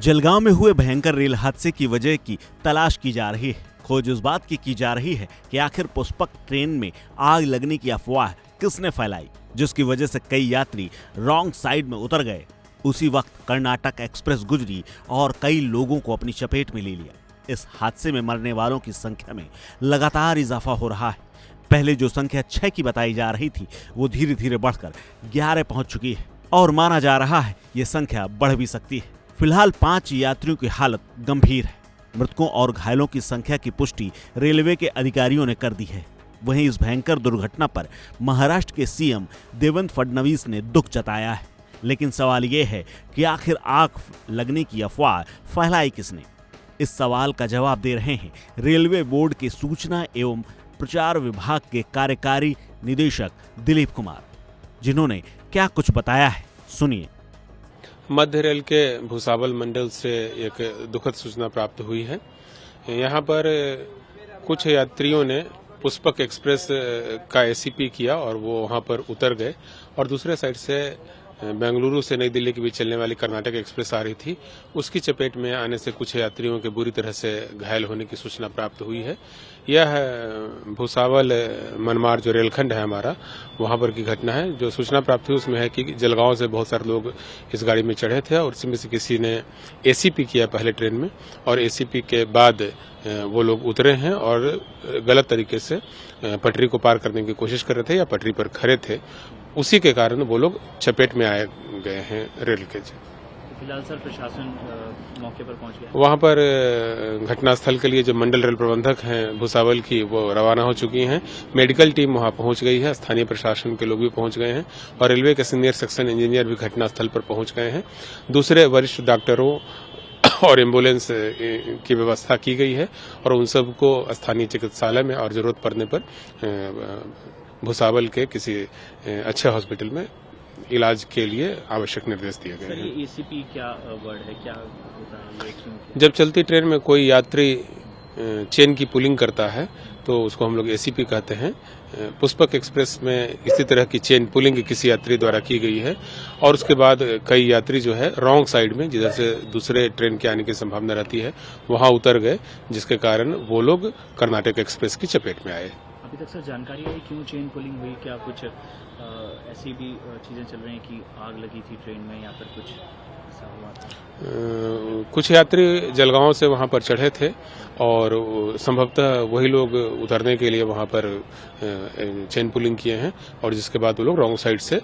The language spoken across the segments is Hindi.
जलगांव में हुए भयंकर रेल हादसे की वजह की तलाश की जा रही है। खोज उस बात की जा रही है कि आखिर पुष्पक ट्रेन में आग लगने की अफवाह किसने फैलाई, जिसकी वजह से कई यात्री रॉन्ग साइड में उतर गए। उसी वक्त कर्नाटक एक्सप्रेस गुजरी और कई लोगों को अपनी चपेट में ले लिया। इस हादसे में मरने वालों की संख्या में लगातार इजाफा हो रहा है। पहले जो संख्या 6 की बताई जा रही थी, वो धीरे धीरे बढ़कर 11 पहुंच चुकी है और माना जा रहा है ये संख्या बढ़ भी सकती है। फिलहाल 5 यात्रियों की हालत गंभीर है। मृतकों और घायलों की संख्या की पुष्टि रेलवे के अधिकारियों ने कर दी है। वहीं इस भयंकर दुर्घटना पर महाराष्ट्र के सीएम देवेंद्र फडणवीस ने दुख जताया है। लेकिन सवाल ये है कि आखिर आग लगने की अफवाह फैलाई किसने। इस सवाल का जवाब दे रहे हैं रेलवे बोर्ड के सूचना एवं प्रचार विभाग के कार्यकारी निदेशक दिलीप कुमार, जिन्होंने क्या कुछ बताया है, सुनिए। मध्य रेल के भुसावल मंडल से एक दुखद सूचना प्राप्त हुई है। यहाँ पर कुछ यात्रियों ने पुष्पक एक्सप्रेस का एसीपी किया और वो वहाँ पर उतर गए और दूसरे साइड से बेंगलुरु से नई दिल्ली के बीच चलने वाली कर्नाटक एक्सप्रेस आ रही थी। उसकी चपेट में आने से कुछ यात्रियों के बुरी तरह से घायल होने की सूचना प्राप्त हुई है। यह भुसावल मनमाड़ जो रेलखंड है हमारा, वहां पर की घटना है। जो सूचना प्राप्त हुई उसमें है कि जलगांव से बहुत सारे लोग इस गाड़ी में चढ़े थे और उसमें से किसी ने एसीपी किया पहले ट्रेन में और एसीपी के बाद वो लोग उतरे हैं और गलत तरीके से पटरी को पार करने की कोशिश कर रहे थे या पटरी पर खड़े थे। उसी के कारण वो लोग चपेट में आए गए हैं रेल के। फिलहाल सर प्रशासन मौके पर पहुंच गया। वहां पर घटनास्थल के लिए जो मंडल रेल प्रबंधक हैं भुसावल की, वो रवाना हो चुकी हैं। मेडिकल टीम वहां पहुंच गई है, स्थानीय प्रशासन के लोग भी पहुंच गए हैं और रेलवे के सीनियर सेक्शन इंजीनियर भी घटनास्थल पर पहुंच गए हैं। दूसरे वरिष्ठ डॉक्टरों और एम्बुलेंस की व्यवस्था की गई है और उन सबको स्थानीय चिकित्सालय में और जरूरत पड़ने पर भुसावल के किसी अच्छे हॉस्पिटल में इलाज के लिए आवश्यक निर्देश दिए गए हैं। एसीपी क्या वर्ड है, क्या होता है? जब चलती ट्रेन में कोई यात्री चेन की पुलिंग करता है तो उसको हम लोग एसीपी कहते हैं। पुष्पक एक्सप्रेस में इसी तरह की चेन पुलिंग किसी यात्री द्वारा की गई है और उसके बाद कई यात्री जो है रॉन्ग साइड में, जिधर से दूसरे ट्रेन के आने की संभावना रहती है, वहां उतर गए, जिसके कारण वो लोग कर्नाटक एक्सप्रेस की चपेट में आए। अभी तक सर जानकारी है क्यों चेन पुलिंग हुई? क्या कुछ ऐसी भी चीजें चल रही हैं कि आग लगी थी ट्रेन में या फिर कुछ ऐसा हुआ था? कुछ यात्री जलगांव से वहां पर चढ़े थे और संभवतः वही लोग उतरने के लिए वहां पर चेन पुलिंग किए हैं और जिसके बाद वो लोग रॉन्ग साइड से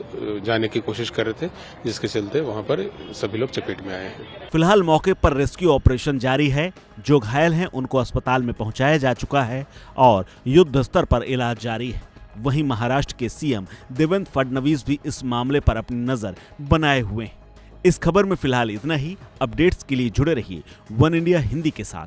जाने की कोशिश कर रहे थे, जिसके चलते वहां पर सभी लोग चपेट में आए हैं। फिलहाल मौके पर रेस्क्यू ऑपरेशन जारी है। जो घायल हैं उनको अस्पताल में पहुंचाया जा चुका है और युद्ध स्तर पर इलाज जारी है। वहीं महाराष्ट्र के सीएम देवेंद्र फडणवीस भी इस मामले पर अपनी नजर बनाए हुए हैं। इस खबर में फिलहाल इतना ही। अपडेट्स के लिए जुड़े रहिए वन इंडिया हिंदी के साथ।